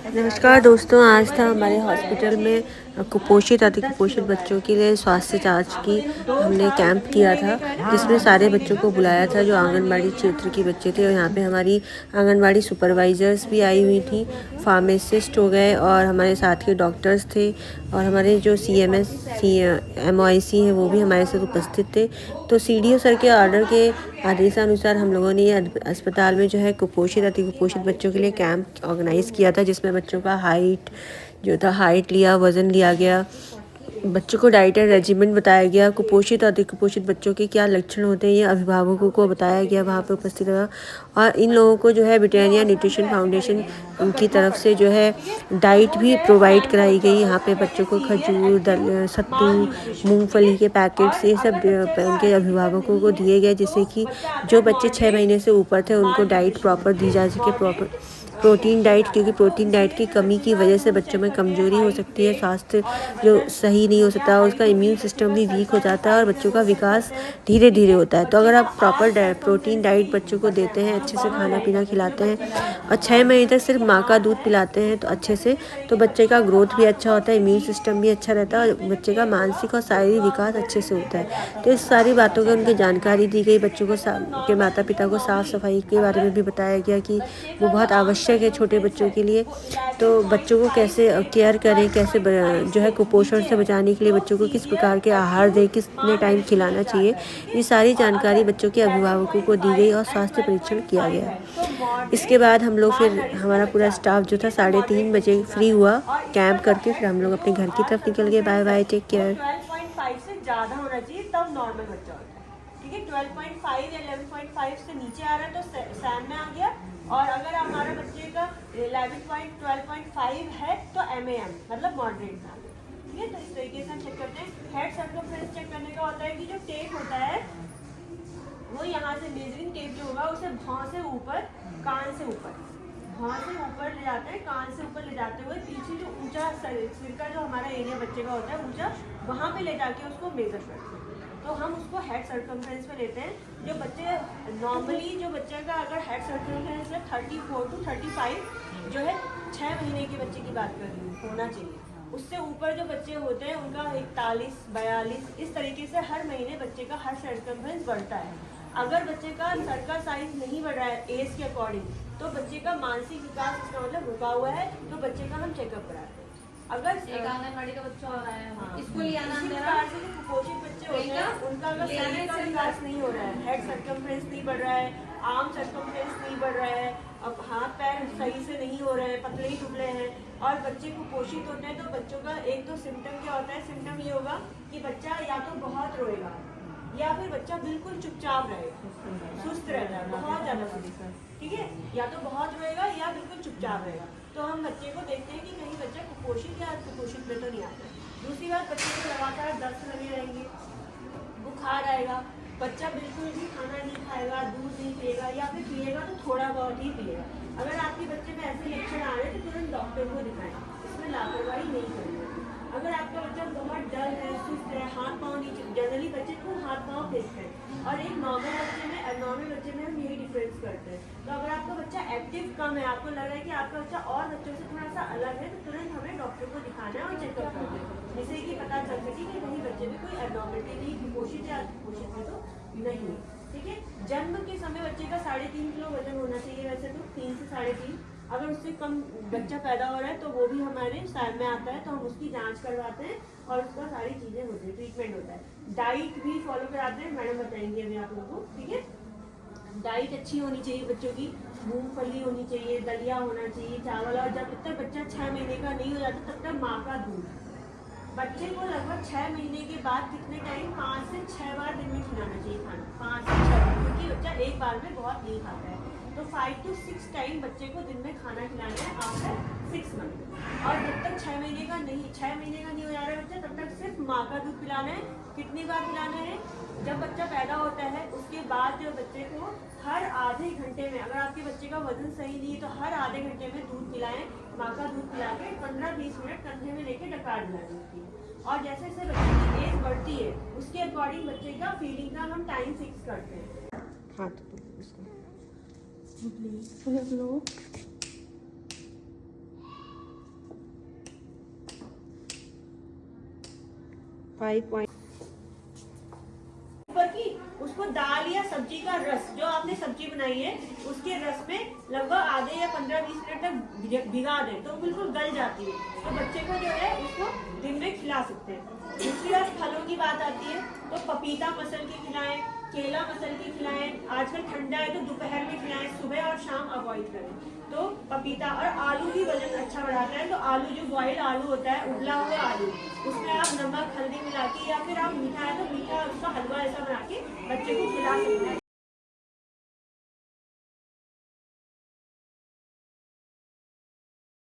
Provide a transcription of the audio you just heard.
नमस्कार दोस्तों, आज था हमारे हॉस्पिटल में कुपोषित अति कुपोषित बच्चों के लिए स्वास्थ्य जांच की हमने कैंप किया था, जिसमें सारे बच्चों को बुलाया था जो आंगनबाड़ी क्षेत्र के बच्चे थे। और यहाँ पे हमारी आंगनबाड़ी सुपरवाइजर्स भी आई हुई थी, फार्मासिस्ट हो गए और हमारे साथ के डॉक्टर्स थे और हमारे जो CMS MOIC है वो भी हमारे साथ उपस्थित थे। तो CDO सर के ऑर्डर के आदेशानुसार हम लोगों ने ये अस्पताल में जो है कुपोषित अति कुपोषित बच्चों के लिए कैंप ऑर्गेनाइज़ किया था, जिसमें बच्चों का हाइट लिया, वज़न लिया गया, बच्चों को डाइट एंड रेजिमेंट बताया गया, कुपोषित और अति कुपोषित बच्चों के क्या लक्षण होते हैं ये अभिभावकों को बताया गया वहाँ पे उपस्थित रहा। और इन लोगों को जो है ब्रिटानिया न्यूट्रिशन फाउंडेशन उनकी तरफ से जो है डाइट भी प्रोवाइड कराई गई। यहाँ पे बच्चों को खजूर, सत्तू, मूंगफली के पैकेट्स ये सब उनके अभिभावकों को दिए गए, जिससे कि जो बच्चे 6 महीने से ऊपर थे उनको डाइट प्रॉपर दी जा सके, प्रॉपर प्रोटीन डाइट, क्योंकि प्रोटीन डाइट की कमी की वजह से बच्चों में कमजोरी हो सकती है, स्वास्थ्य जो सही नहीं हो सकता, उसका इम्यून सिस्टम भी वीक हो जाता है और बच्चों का विकास धीरे धीरे होता है। तो अगर आप प्रॉपर प्रोटीन डाइट बच्चों को देते हैं, अच्छे से खाना पीना खिलाते हैं और 6 महीने तक सिर्फ माँ का दूध पिलाते हैं तो अच्छे से, तो बच्चे का ग्रोथ भी अच्छा होता है, इम्यून सिस्टम भी अच्छा रहता है और बच्चे का मानसिक और शारीरिक विकास अच्छे से होता है। तो इस सारी बातों की उनकी जानकारी दी गई। बच्चों को के माता पिता को साफ़ सफाई के बारे में भी बताया गया कि वो बहुत आवश्यक है छोटे बच्चों के लिए। तो बच्चों को कैसे केयर करें, कैसे जो है कुपोषण से बचाने के लिए बच्चों को किस प्रकार के आहार दें, कितने टाइम खिलाना चाहिए, ये सारी जानकारी बच्चों के अभिभावकों को दी गई और स्वास्थ्य परीक्षण किया गया। इसके बाद हम लोग फिर हमारा पूरा स्टाफ जो था 3:30 बजे फ्री हुआ कैंप करके, फिर हम लोग अपने घर की तरफ निकल गए। Bye bye, take care. 12.5 से ज़्यादा होना चाहिए तब नॉर्मल बच्चा होता है, ठीक है। 12.5 या 11.5 से नीचे आ रहा है तो सैम में आ गया, और अगर हमारा बच्चे का 12.5 है तो MAM मतलब मॉडरेट में आ गया, ठीक है। तो इस तरीके से हम चेक करते हैं। हेड सर्कमफ्रेंस चेक करने का होता है कि जो टेप होता है वो यहाँ से मेजरिंग टेप जो होगा उसे भौं से ऊपर, कान से ऊपर, भौं से ऊपर ले जाते हैं, कान से ऊपर ले जाते हुए पीछे जो ऊंचा सिर का जो हमारा एरिया बच्चे का होता है ऊंचा, वहाँ पे ले जाके उसको मेजर करते हैं। तो हम उसको हेड सर्कमफ्रेंस पे लेते हैं। जो बच्चे नॉर्मली जो बच्चे का अगर हेड सर्कमफ्रेंस है 34 to 35 जो है 6 महीने के बच्चे की बात कर रही हूँ होना चाहिए, उससे ऊपर जो बच्चे होते हैं उनका 41, 42 इस तरीके से हर महीने बच्चे का हेड सर्कमफ्रेंस बढ़ता है। अगर बच्चे का सर का साइज नहीं बढ़ रहा है एज के अकॉर्डिंग, तो बच्चे का मानसिक विकास इसका मतलब रुका हुआ है, तो बच्चे का हम चेकअप कराते हैं। अगर एक आंगनबाड़ी का बच्चा हो रहा है, हाँ, इसको ले आना इसी मेरा प्रकार से जो कुपोषित बच्चे होते हैं उनका अगर शरीर का विकास नहीं हो रहा है, हेड सर्कमफ्रेंस नहीं बढ़ रहा है, आर्म सर्कमफ्रेंस नहीं बढ़ रहा है, अब हाथ पैर सही से नहीं हो रहे हैं, पतले ही दुबले हैं और बच्चे कुपोषित होते हैं, तो बच्चों का एक तो सिम्टम क्या होता है, सिम्टम ये होगा कि बच्चा या तो बहुत रोएगा या फिर बच्चा बिल्कुल चुपचाप रहेगा, सुस्त रहता है, बहुत ज़्यादा सुस्त, ठीक है, या तो बहुत रोएगा या बिल्कुल चुपचाप रहेगा। तो हम बच्चे को देखते हैं कि कहीं बच्चा कुपोषित या कुपोषित में तो नहीं आता है। दूसरी बात, बच्चे को लगातार दस्त लगे रहेंगे, बुखार आएगा, बच्चा बिल्कुल भी खाना नहीं खाएगा, दूध नहीं पिएगा या फिर पिएगा तो थोड़ा बहुत ही पिएगा। अगर आपके बच्चे में ऐसे लक्षण आ रहे हैं तो तुरंत डॉक्टर को दिखाएं, इसमें लापरवाही नहीं करनी। अगर आपका बच्चा बहुत डल है, सुस्त है, हाथ पाँव नीचे, जनरली बच्चे को हाथ पाँव फेंकते हैं और एक नॉर्मल बच्चे में एबनॉर्मल बच्चे में हम यही डिफरेंस करते हैं। तो अगर आपका बच्चा एक्टिव कम है, आपको लग रहा है कि आपका बच्चा और बच्चों से थोड़ा सा अलग है, तो तुरंत हमें डॉक्टर को दिखाना है और चेकअप करना है, जिससे कि पता चल सके कि कहीं बच्चे में कोई एबनॉर्मलिटी नहीं, कुपोषित या कुपोषित में तो नहीं, ठीक है। जन्म के समय बच्चे का 3.5 किलो वजन होना चाहिए, वैसे तो 3 से 3.5। अगर उससे कम बच्चा पैदा हो रहा है तो वो भी हमारे साल में आता है, तो हम उसकी जांच करवाते हैं और उसका सारी चीज़ें होती है, ट्रीटमेंट होता है। डाइट भी फॉलो कराते हैं, मैडम बताएंगे अभी आप लोगों को, ठीक है। डाइट अच्छी होनी चाहिए बच्चों की, मूंगफली होनी चाहिए, दलिया होना चाहिए, चावल, और जब तक बच्चा 6 महीने का नहीं हो जाता तब तक माँ का दूध। बच्चे को लगभग 6 महीने के बाद कितने टाइम 5 से 6 बार दिन में खिलाना चाहिए खाना, 5 से 6 बार, क्योंकि बच्चा एक बार में बहुत नहीं खाता है। तो 5 to 6 टाइम बच्चे को दिन में खाना खिलाना है आफ्टर 6 मंथ। और जब तक 6 महीने का नहीं हो जा रहा है बच्चा, तब तक सिर्फ माँ का दूध पिलाना है। कितनी बार पिलाना है, जब बच्चा पैदा होता है उसके बाद जो बच्चे को हर आधे घंटे में, अगर आपके बच्चे का वजन सही नहीं है तो हर आधे घंटे में दूध पिलाएं। माँ का दूध पिला के 15-20 मिनट कंधे में लेके डकार दिलानी होती है। और जैसे जैसे बच्चे की एज बढ़ती है उसके अकॉर्डिंग बच्चे का फीडिंग का हम टाइम फिक्स करते हैं। हाँ तो उसको प्लीज 5 ऊपर की उसको दाल या सब्जी का रस जो आपने सब्जी बनाई है उसके रस में लगभग आधे या 15-20 मिनट तक भिगा दें तो बिल्कुल गल जाती है। तो बच्चे को जो है उसको दिन में खिला सकते हैं। दूसरी बात फलों की बात आती है तो पपीता मसल के खिलाएं, केला मसल के खिलाएं। आजकल ठंडा है तो दोपहर में खिलाएं, सुबह और शाम अवॉइड करें। तो पपीता और आलू भी वजन अच्छा बढ़ाता है। तो आलू जो बॉइल्ड आलू होता है, उबला हुआ आलू, उसमें आप नमक हल्दी मिला के या फिर आप मीठा है तो मीठा उसका हलवा ऐसा बना के बच्चे को खिला सकते हैं।